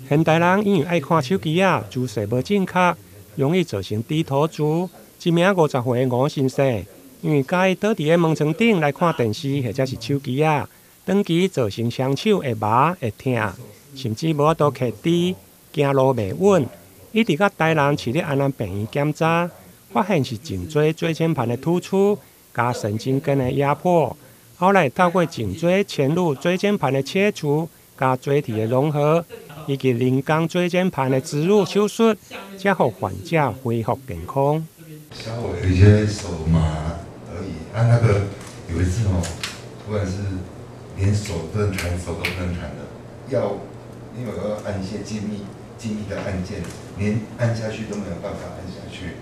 现代人因为爱看手机啊，姿势无正确，容易造成低头族。一名50岁的吴先生，因为介意倒伫个门床顶来看电视或者是手机啊，长期造成双手会麻会痛，甚至无法度徛直，行路袂稳。伊伫甲台南市立安南病院检查，发现是颈椎椎间盘的突出，加神经根的压迫。后来透过颈椎嵌入椎间盘的切除，加椎体的融合，以及人工椎间盘的植入手术，才互患者恢复健康。稍微有一些手麻而已，那个有一次突然是连手不能弹，手都不能弹了，因为我要按一些精密的按键，连按下去都没有办法按下去，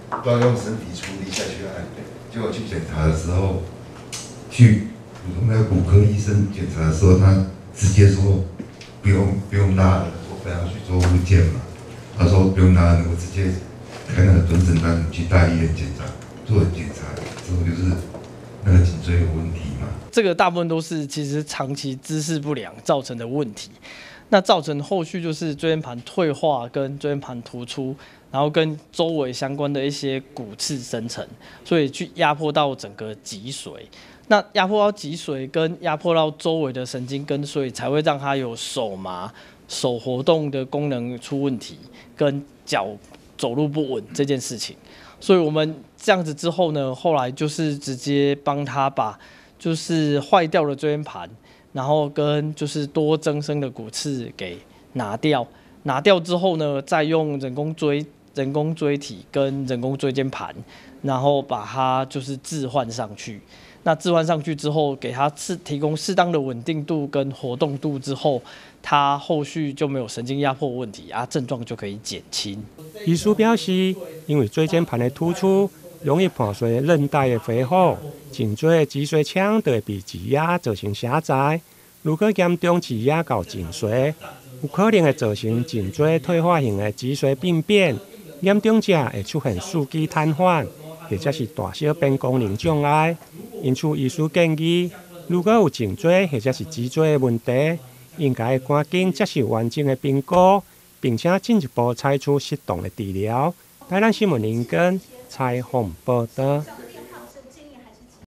不知道用身体出力下去按。结果去检查的时候，去那个骨科医生检查的时候，他直接说不用拉了，我本来要去做复健嘛，他说不用拉了，我直接开那个准诊单去大医院检查，做了检查之后就是那个颈椎有问题嘛。这个大部分都是其实长期姿势不良造成的问题，那造成后续就是椎间盘退化跟椎间盘突出，然后跟周围相关的一些骨刺生成，所以去压迫到整个脊髓。那压迫到脊髓跟压迫到周围的神经根，所以才会让它有手麻、手活动的功能出问题，跟脚走路不稳这件事情。所以我们这样子之后呢，后来就是直接帮他把就是坏掉的椎间盘，然后跟就是多增生的骨刺给拿掉。拿掉之后呢，再用人工椎体跟人工椎间盘，然后把它就是置换上去。那置换上去之后，给它提供适当的稳定度跟活动度之后，它后续就没有神经压迫问题啊，症状就可以减轻。医师表示，因为椎间盘的突出，容易破碎韧带的恢复，颈椎的脊髓腔就会被挤压造成狭窄。如果严重挤压到颈髓，有可能会造成颈椎退化性的脊髓病变，严重者会出现四肢瘫痪，或者是大小便功能障碍。因此，医师建议，如果有颈椎或者是脊椎的问题，应该赶紧接受完整的评估，并且进一步采取适当的治疗。台南新闻林根采访报道。